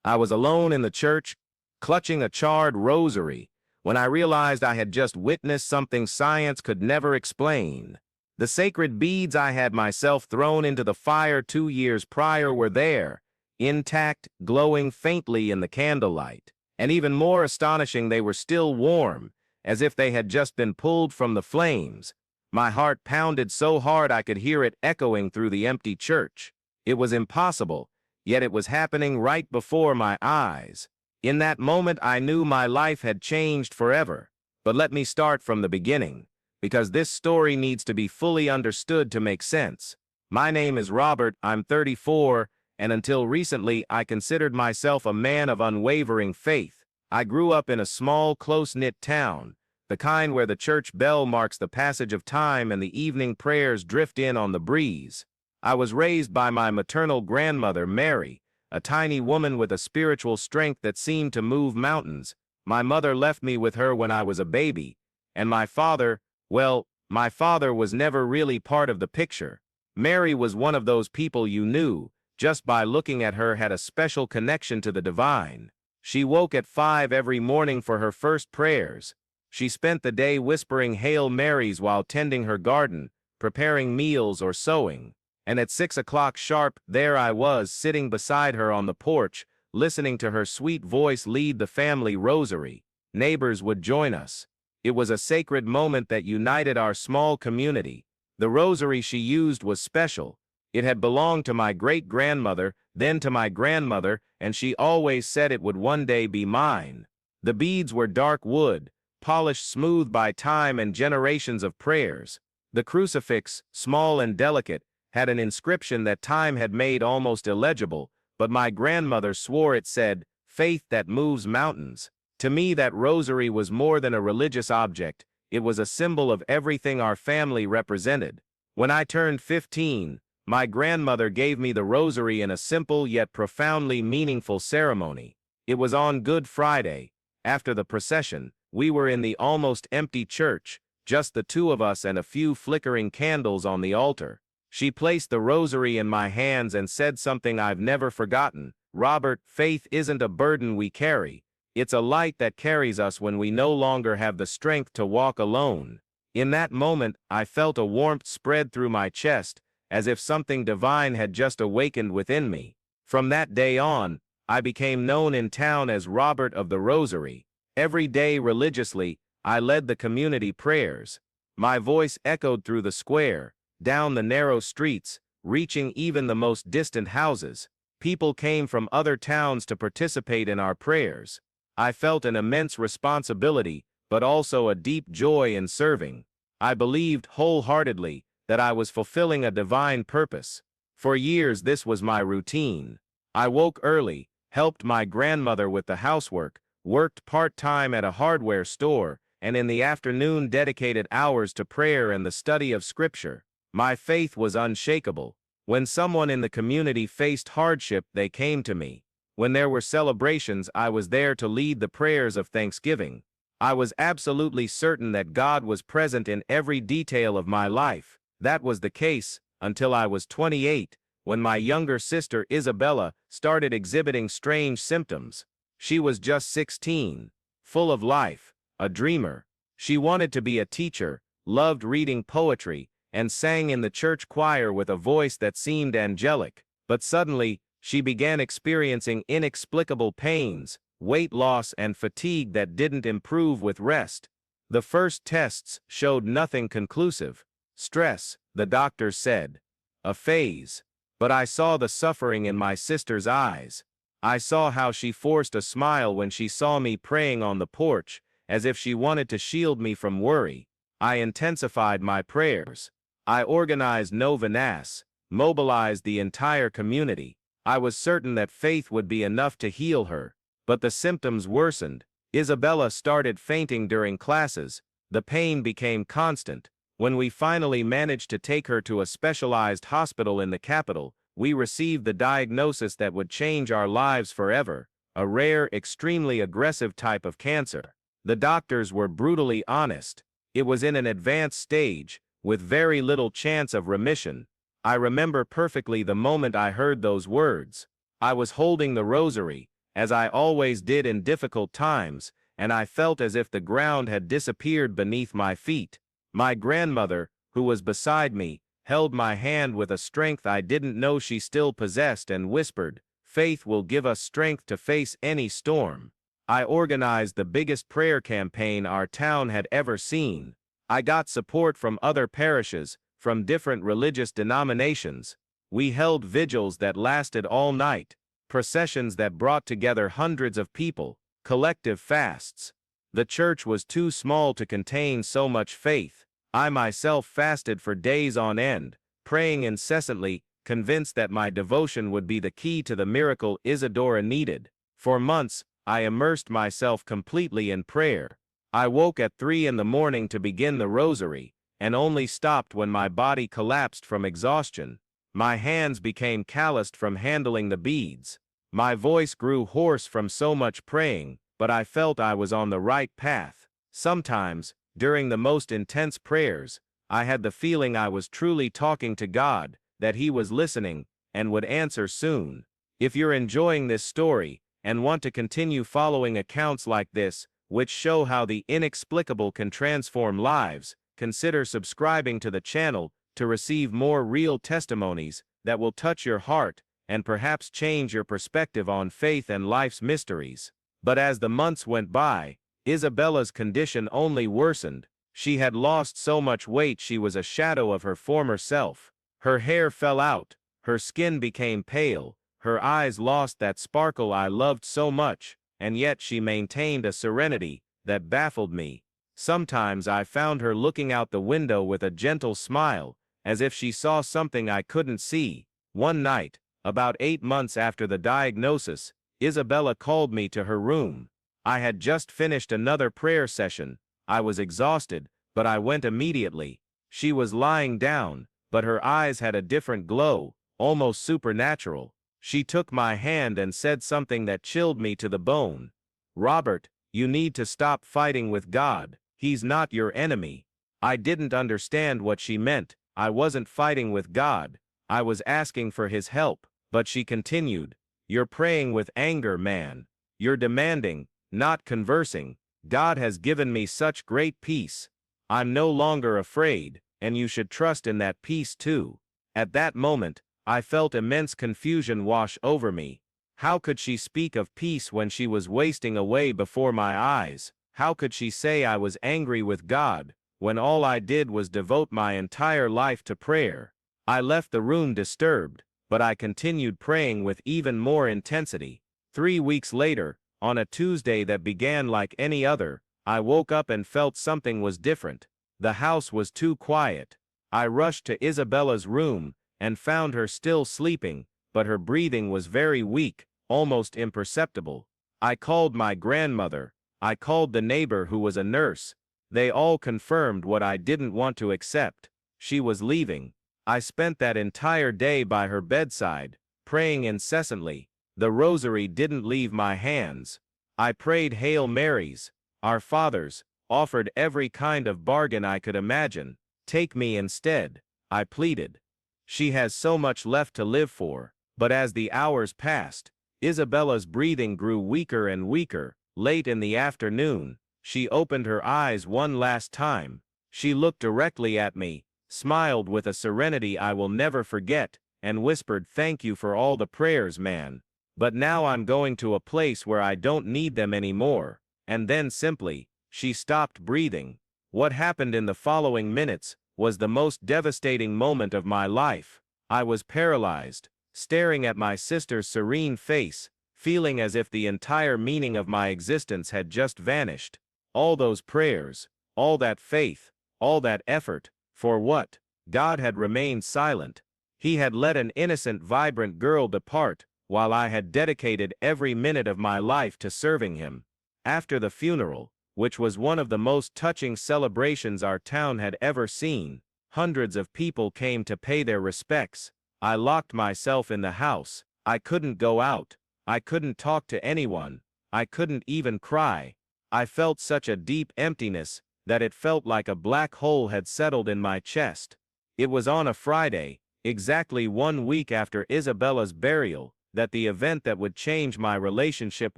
I was alone in the church, clutching a charred rosary, when I realized I had just witnessed something science could never explain. The sacred beads I had myself thrown into the fire 2 years prior were there, intact, glowing faintly in the candlelight. And even more astonishing, they were still warm, as if they had just been pulled from the flames. My heart pounded so hard I could hear it echoing through the empty church. It was impossible, yet it was happening right before my eyes. In that moment I knew my life had changed forever. But let me start from the beginning, because this story needs to be fully understood to make sense. My name is Robert, I'm 34, and until recently I considered myself a man of unwavering faith. I grew up in a small, close-knit town, the kind where the church bell marks the passage of time and the evening prayers drift in on the breeze. I was raised by my maternal grandmother, Mary, a tiny woman with a spiritual strength that seemed to move mountains. My mother left me with her when I was a baby, and my father, well, my father was never really part of the picture. Mary was one of those people you knew, just by looking at her, had a special connection to the divine. She woke at 5 every morning for her first prayers. She spent the day whispering Hail Marys while tending her garden, preparing meals or sewing. And at 6 o'clock sharp, there I was, sitting beside her on the porch, listening to her sweet voice lead the family rosary. Neighbors would join us. It was a sacred moment that united our small community. The rosary she used was special. It had belonged to my great-grandmother, then to my grandmother, and she always said it would one day be mine. The beads were dark wood, polished smooth by time and generations of prayers. The crucifix, small and delicate, had an inscription that time had made almost illegible, but my grandmother swore it said, "Faith that moves mountains." To me, that rosary was more than a religious object. It was a symbol of everything our family represented. When I turned 15, my grandmother gave me the rosary in a simple yet profoundly meaningful ceremony. It was on Good Friday. After the procession, we were in the almost empty church, just the two of us and a few flickering candles on the altar. She placed the rosary in my hands and said something I've never forgotten. "Robert, faith isn't a burden we carry. It's a light that carries us when we no longer have the strength to walk alone." In that moment, I felt a warmth spread through my chest, as if something divine had just awakened within me. From that day on, I became known in town as Robert of the Rosary. Every day religiously, I led the community prayers. My voice echoed through the square, down the narrow streets, reaching even the most distant houses. People came from other towns to participate in our prayers. I felt an immense responsibility, but also a deep joy in serving. I believed wholeheartedly that I was fulfilling a divine purpose. For years this was my routine. I woke early, helped my grandmother with the housework, worked part-time at a hardware store, and in the afternoon dedicated hours to prayer and the study of Scripture. My faith was unshakable. When someone in the community faced hardship, they came to me. When there were celebrations, I was there to lead the prayers of thanksgiving. I was absolutely certain that God was present in every detail of my life. That was the case until I was 28, when my younger sister Isabella started exhibiting strange symptoms. She was just 16, full of life, a dreamer. She wanted to be a teacher, loved reading poetry, and sang in the church choir with a voice that seemed angelic. But suddenly, she began experiencing inexplicable pains, weight loss, and fatigue that didn't improve with rest. The first tests showed nothing conclusive. Stress, the doctor said. A phase. But I saw the suffering in my sister's eyes. I saw how she forced a smile when she saw me praying on the porch, as if she wanted to shield me from worry. I intensified my prayers. I organized novenas, mobilized the entire community. I was certain that faith would be enough to heal her. But the symptoms worsened. Isabella started fainting during classes. The pain became constant. When we finally managed to take her to a specialized hospital in the capital, we received the diagnosis that would change our lives forever: a rare, extremely aggressive type of cancer. The doctors were brutally honest. It was in an advanced stage, with very little chance of remission. I remember perfectly the moment I heard those words. I was holding the rosary, as I always did in difficult times, and I felt as if the ground had disappeared beneath my feet. My grandmother, who was beside me, held my hand with a strength I didn't know she still possessed and whispered, "Faith will give us strength to face any storm." I organized the biggest prayer campaign our town had ever seen. I got support from other parishes, from different religious denominations. We held vigils that lasted all night, processions that brought together hundreds of people, collective fasts. The church was too small to contain so much faith. I myself fasted for days on end, praying incessantly, convinced that my devotion would be the key to the miracle Isadora needed. For months, I immersed myself completely in prayer. I woke at 3 a.m. to begin the Rosary, and only stopped when my body collapsed from exhaustion. My hands became calloused from handling the beads. My voice grew hoarse from so much praying, but I felt I was on the right path. Sometimes, during the most intense prayers, I had the feeling I was truly talking to God, that He was listening, and would answer soon. If you're enjoying this story, and want to continue following accounts like this, which show how the inexplicable can transform lives, consider subscribing to the channel to receive more real testimonies that will touch your heart and perhaps change your perspective on faith and life's mysteries. But as the months went by, Isabella's condition only worsened. She had lost so much weight she was a shadow of her former self. Her hair fell out, her skin became pale, her eyes lost that sparkle I loved so much, and yet she maintained a serenity that baffled me. Sometimes I found her looking out the window with a gentle smile, as if she saw something I couldn't see. One night, about 8 months after the diagnosis, Isabella called me to her room. I had just finished another prayer session. I was exhausted, but I went immediately. She was lying down, but her eyes had a different glow, almost supernatural. She took my hand and said something that chilled me to the bone. "Robert, you need to stop fighting with God. He's not your enemy." I didn't understand what she meant. I wasn't fighting with God. I was asking for His help. But she continued, "You're praying with anger, man. You're demanding, not conversing. God has given me such great peace. I'm no longer afraid, and you should trust in that peace too." At that moment, I felt immense confusion wash over me. How could she speak of peace when she was wasting away before my eyes? How could she say I was angry with God, when all I did was devote my entire life to prayer? I left the room disturbed, but I continued praying with even more intensity. 3 weeks later, on a Tuesday that began like any other, I woke up and felt something was different. The house was too quiet. I rushed to Isabella's room, and found her still sleeping, but her breathing was very weak, almost imperceptible. I called my grandmother. I called the neighbor who was a nurse. They all confirmed what I didn't want to accept. She was leaving. I spent that entire day by her bedside, praying incessantly. The Rosary didn't leave my hands. I prayed Hail Marys, Our Fathers, offered every kind of bargain I could imagine. "Take me instead," I pleaded. "She has so much left to live for." But as the hours passed, Isabella's breathing grew weaker and weaker. Late in the afternoon, she opened her eyes one last time. She looked directly at me, smiled with a serenity I will never forget, and whispered, "Thank you for all the prayers, man. But now I'm going to a place where I don't need them anymore." And then simply, she stopped breathing. What happened in the following minutes was the most devastating moment of my life. I was paralyzed, staring at my sister's serene face, feeling as if the entire meaning of my existence had just vanished. All those prayers, all that faith, all that effort, for what? God had remained silent. He had let an innocent, vibrant girl depart, while I had dedicated every minute of my life to serving Him. After the funeral, which was one of the most touching celebrations our town had ever seen, hundreds of people came to pay their respects. I locked myself in the house. I couldn't go out. I couldn't talk to anyone. I couldn't even cry. I felt such a deep emptiness that it felt like a black hole had settled in my chest. It was on a Friday, exactly 1 week after Isabella's burial, that the event that would change my relationship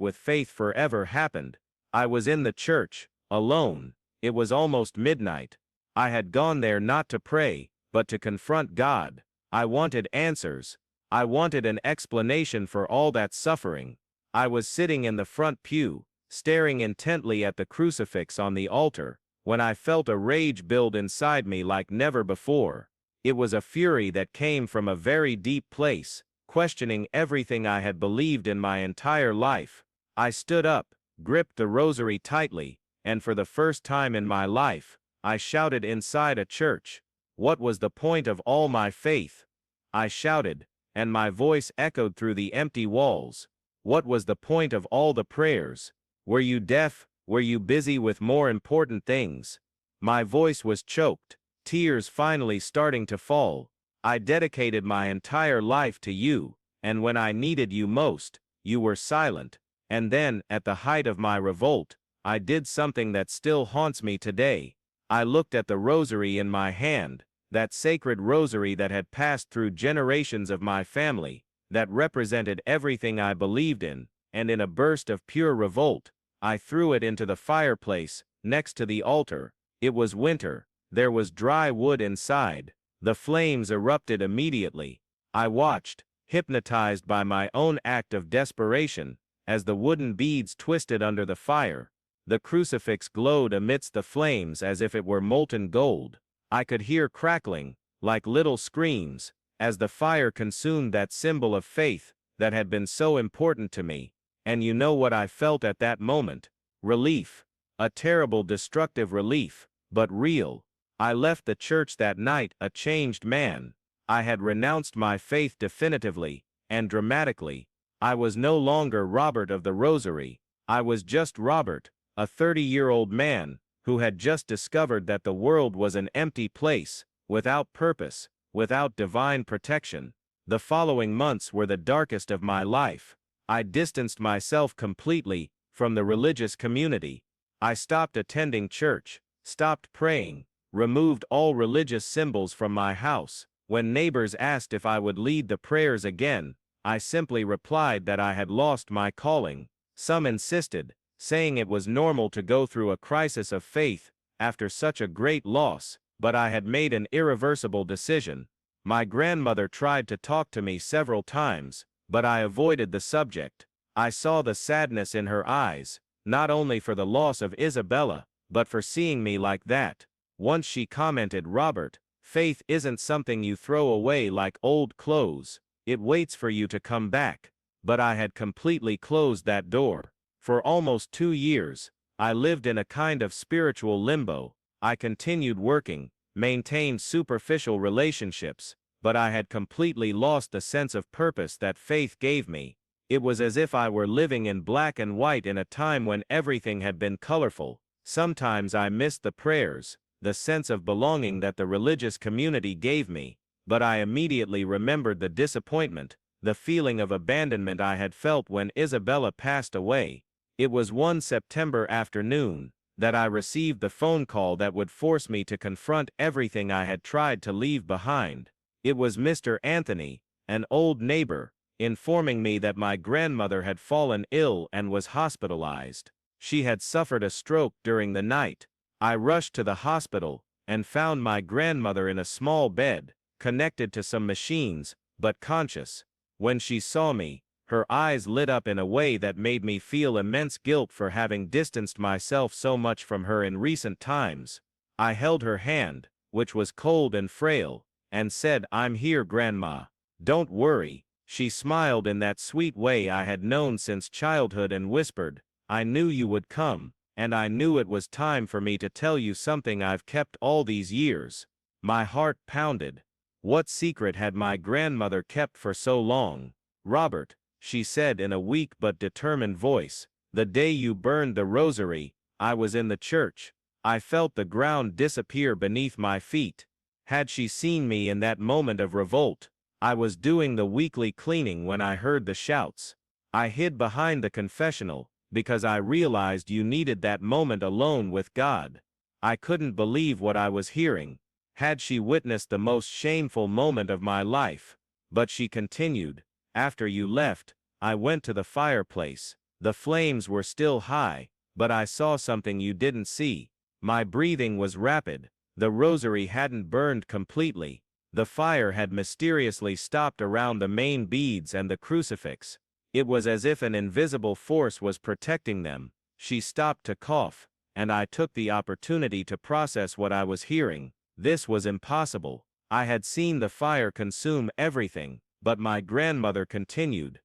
with faith forever happened. I was in the church, alone. It was almost midnight. I had gone there not to pray, but to confront God. I wanted answers. I wanted an explanation for all that suffering. I was sitting in the front pew, staring intently at the crucifix on the altar, when I felt a rage build inside me like never before. It was a fury that came from a very deep place, questioning everything I had believed in my entire life. I stood up, gripped the rosary tightly, and for the first time in my life, I shouted inside a church. What was the point of all my faith? I shouted, and my voice echoed through the empty walls. What was the point of all the prayers? Were you deaf? Were you busy with more important things? My voice was choked, tears finally starting to fall. I dedicated my entire life to you, and when I needed you most, you were silent. And then, at the height of my revolt, I did something that still haunts me today. I looked at the rosary in my hand, that sacred rosary that had passed through generations of my family, that represented everything I believed in, and in a burst of pure revolt, I threw it into the fireplace, next to the altar. It was winter. There was dry wood inside. The flames erupted immediately. I watched, hypnotized by my own act of desperation, as the wooden beads twisted under the fire. The crucifix glowed amidst the flames as if it were molten gold. I could hear crackling, like little screams, as the fire consumed that symbol of faith that had been so important to me. And you know what I felt at that moment? Relief. A terrible destructive relief, but real. I left the church that night a changed man. I had renounced my faith definitively and dramatically. I was no longer Robert of the Rosary. I was just Robert, a 30-year-old man who had just discovered that the world was an empty place, without purpose, without divine protection. The following months were the darkest of my life. I distanced myself completely from the religious community. I stopped attending church, stopped praying, removed all religious symbols from my house. When neighbors asked if I would lead the prayers again, I simply replied that I had lost my calling. Some insisted, saying it was normal to go through a crisis of faith after such a great loss, but I had made an irreversible decision. My grandmother tried to talk to me several times, but I avoided the subject. I saw the sadness in her eyes, not only for the loss of Isabella, but for seeing me like that. Once she commented, "Robert, faith isn't something you throw away like old clothes. It waits for you to come back." But I had completely closed that door. For almost 2 years, I lived in a kind of spiritual limbo. I continued working, maintained superficial relationships, but I had completely lost the sense of purpose that faith gave me. It was as if I were living in black and white in a time when everything had been colorful. Sometimes I missed the prayers, the sense of belonging that the religious community gave me, but I immediately remembered the disappointment, the feeling of abandonment I had felt when Isabella passed away. It was one September afternoon that I received the phone call that would force me to confront everything I had tried to leave behind. It was Mr. Anthony, an old neighbor, informing me that my grandmother had fallen ill and was hospitalized. She had suffered a stroke during the night. I rushed to the hospital and found my grandmother in a small bed, connected to some machines, but conscious. When she saw me, her eyes lit up in a way that made me feel immense guilt for having distanced myself so much from her in recent times. I held her hand, which was cold and frail, and said, "I'm here, Grandma. Don't worry." She smiled in that sweet way I had known since childhood and whispered, "I knew you would come, and I knew it was time for me to tell you something I've kept all these years." My heart pounded. What secret had my grandmother kept for so long? "Robert," she said in a weak but determined voice, "the day you burned the rosary, I was in the church. I felt the ground disappear beneath my feet." Had she seen me in that moment of revolt? I was doing the weekly cleaning when I heard the shouts. I hid behind the confessional, because I realized you needed that moment alone with God. I couldn't believe what I was hearing. Had she witnessed the most shameful moment of my life? But she continued, After you left, I went to the fireplace. The flames were still high, but I saw something you didn't see. My breathing was rapid. The rosary hadn't burned completely. The fire had mysteriously stopped around the main beads and the crucifix. It was as if an invisible force was protecting them. She stopped to cough, and I took the opportunity to process what I was hearing. This was impossible. I had seen the fire consume everything, but my grandmother continued.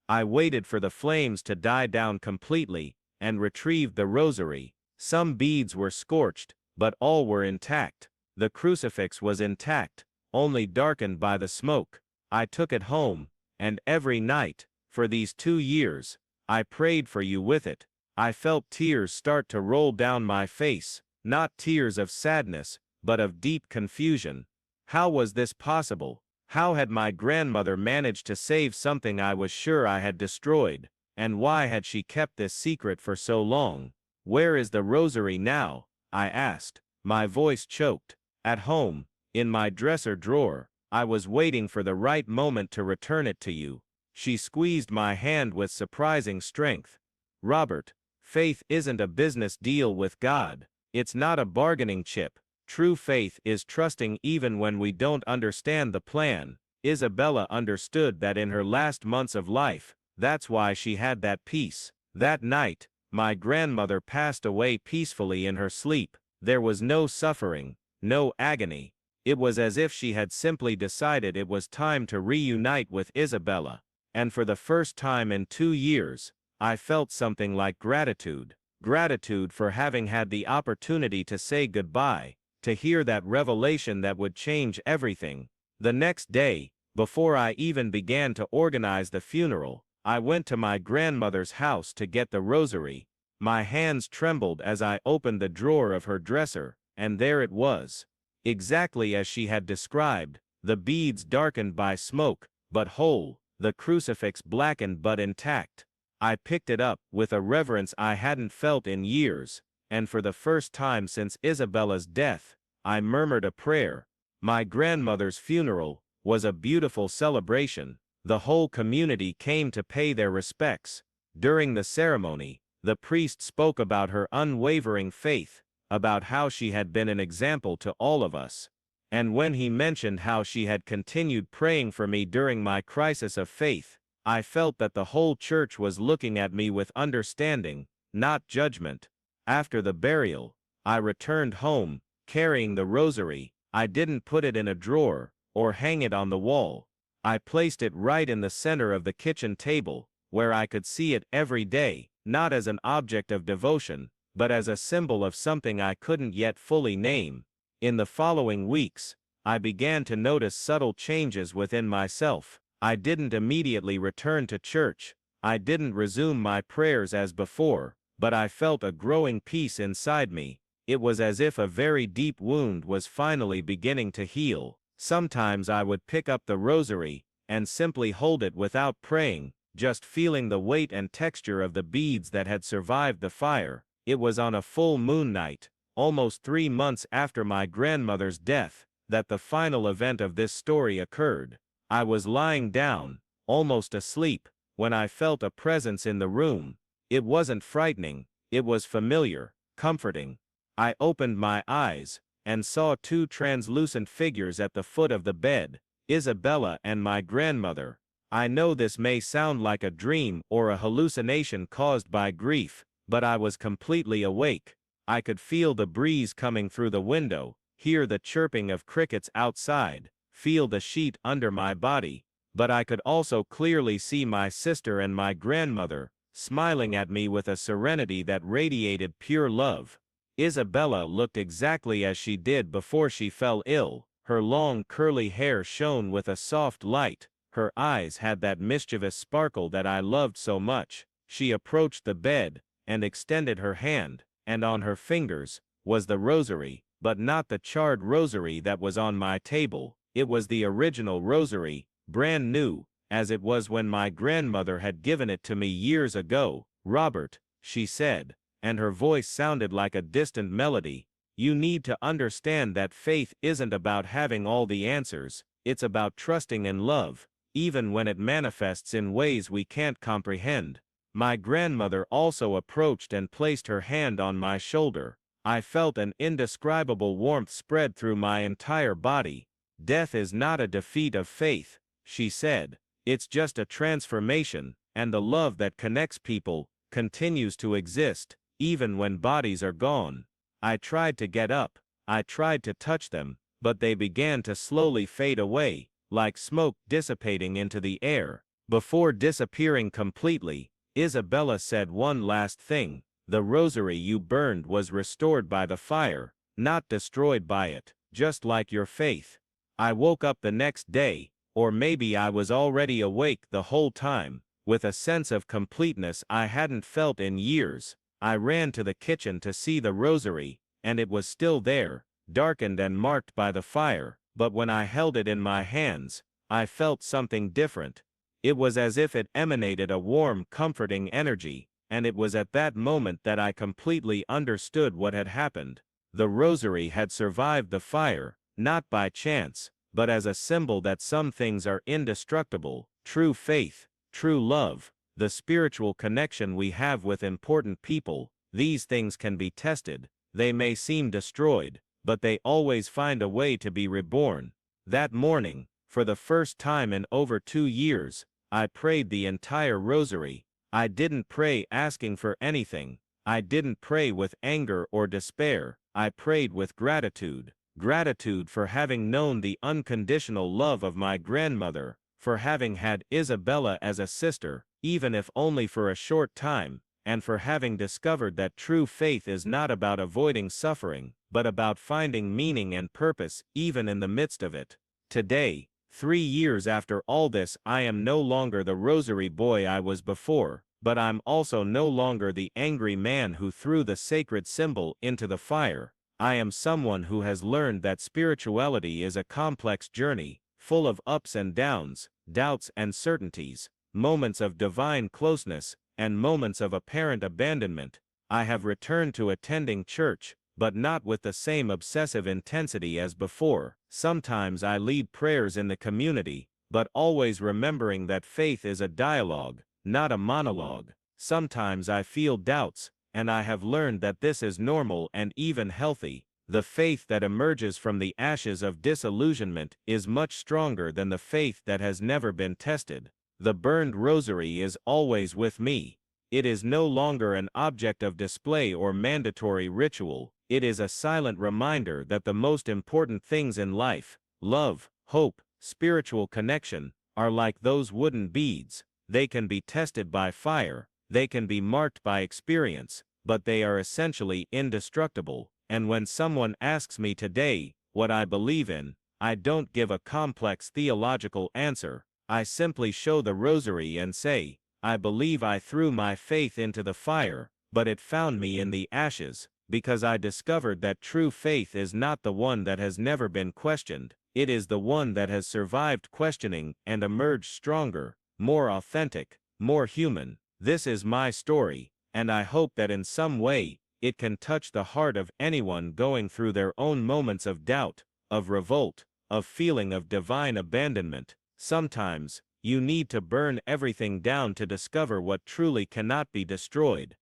I waited for the flames to die down completely, and retrieved the rosary. Some beads were scorched, but all were intact. The crucifix was intact, only darkened by the smoke. I took it home, and every night, for these 2 years, I prayed for you with it. I felt tears start to roll down my face, not tears of sadness, but of deep confusion. How was this possible? How had my grandmother managed to save something I was sure I had destroyed? And why had she kept this secret for so long? Where is the rosary now? I asked. My voice choked. At home, in my dresser drawer. I was waiting for the right moment to return it to you. She squeezed my hand with surprising strength. Robert, faith isn't a business deal with God. It's not a bargaining chip. True faith is trusting even when we don't understand the plan. Isabella understood that in her last months of life. That's why she had that peace. That night, my grandmother passed away peacefully in her sleep. There was no suffering, no agony. It was as if she had simply decided it was time to reunite with Isabella. And for the first time in 2 years, I felt something like gratitude. Gratitude for having had the opportunity to say goodbye, to hear that revelation that would change everything. The next day, before I even began to organize the funeral, I went to my grandmother's house to get the rosary. My hands trembled as I opened the drawer of her dresser, and there it was. Exactly as she had described, the beads darkened by smoke, but whole, the crucifix blackened but intact. I picked it up with a reverence I hadn't felt in years, and for the first time since Isabella's death, I murmured a prayer. My grandmother's funeral was a beautiful celebration. The whole community came to pay their respects. During the ceremony, the priest spoke about her unwavering faith, about how she had been an example to all of us. And when he mentioned how she had continued praying for me during my crisis of faith, I felt that the whole church was looking at me with understanding, not judgment. After the burial, I returned home, carrying the rosary. I didn't put it in a drawer, or hang it on the wall. I placed it right in the center of the kitchen table, where I could see it every day, not as an object of devotion, but as a symbol of something I couldn't yet fully name. In the following weeks, I began to notice subtle changes within myself. I didn't immediately return to church. I didn't resume my prayers as before, but I felt a growing peace inside me. It was as if a very deep wound was finally beginning to heal. Sometimes I would pick up the rosary and simply hold it without praying, just feeling the weight and texture of the beads that had survived the fire. It was on a full moon night, almost 3 months after my grandmother's death, that the final event of this story occurred. I was lying down, almost asleep, when I felt a presence in the room. It wasn't frightening, it was familiar, comforting. I opened my eyes, and saw 2 translucent figures at the foot of the bed, Isabella and my grandmother. I know this may sound like a dream or a hallucination caused by grief, but I was completely awake. I could feel the breeze coming through the window, hear the chirping of crickets outside, feel the sheet under my body, but I could also clearly see my sister and my grandmother, smiling at me with a serenity that radiated pure love. Isabella looked exactly as she did before she fell ill. Her long curly hair shone with a soft light. Her eyes had that mischievous sparkle that I loved so much. She approached the bed, and extended her hand, and on her fingers was the rosary, but not the charred rosary that was on my table. It was the original rosary, brand new, as it was when my grandmother had given it to me years ago. "Robert," she said, and her voice sounded like a distant melody, "you need to understand that faith isn't about having all the answers, it's about trusting in love. even when it manifests in ways we can't comprehend. My grandmother also approached and placed her hand on my shoulder. I felt an indescribable warmth spread through my entire body. Death is not a defeat of faith, she said. It's just a transformation, and the love that connects people continues to exist, even when bodies are gone. I tried to get up. I tried to touch them, but they began to slowly fade away, like smoke dissipating into the air. Before disappearing completely, Isabella said one last thing. The rosary you burned was restored by the fire, not destroyed by it, just like your faith. I woke up the next day, or maybe I was already awake the whole time, with a sense of completeness I hadn't felt in years. I ran to the kitchen to see the rosary, and it was still there, darkened and marked by the fire, but when I held it in my hands, I felt something different. It was as if it emanated a warm, comforting energy, and it was at that moment that I completely understood what had happened. The rosary had survived the fire, not by chance, but as a symbol that some things are indestructible. True faith, true love, the spiritual connection we have with important people, these things can be tested. They may seem destroyed, but they always find a way to be reborn. That morning, for the first time in over 2 years, I prayed the entire rosary. I didn't pray asking for anything. I didn't pray with anger or despair. I prayed with gratitude. Gratitude for having known the unconditional love of my grandmother, for having had Isabella as a sister, even if only for a short time, and for having discovered that true faith is not about avoiding suffering, but about finding meaning and purpose even in the midst of it. Today, 3 years after all this, I am no longer the rosary boy I was before, but I'm also no longer the angry man who threw the sacred symbol into the fire. I am someone who has learned that spirituality is a complex journey, full of ups and downs, doubts and certainties, moments of divine closeness, and moments of apparent abandonment. I have returned to attending church, but not with the same obsessive intensity as before. Sometimes I lead prayers in the community, but always remembering that faith is a dialogue, not a monologue. Sometimes I feel doubts, and I have learned that this is normal and even healthy. The faith that emerges from the ashes of disillusionment is much stronger than the faith that has never been tested. The burned rosary is always with me. It is no longer an object of display or mandatory ritual. It is a silent reminder that the most important things in life, love, hope, spiritual connection, are like those wooden beads. They can be tested by fire, they can be marked by experience, but they are essentially indestructible. And when someone asks me today what I believe in, I don't give a complex theological answer. I simply show the rosary and say, I believe I threw my faith into the fire, but it found me in the ashes, because I discovered that true faith is not the one that has never been questioned. It is the one that has survived questioning and emerged stronger, more authentic, more human. This is my story, and I hope that in some way, it can touch the heart of anyone going through their own moments of doubt, of revolt, of feeling of divine abandonment. Sometimes, you need to burn everything down to discover what truly cannot be destroyed.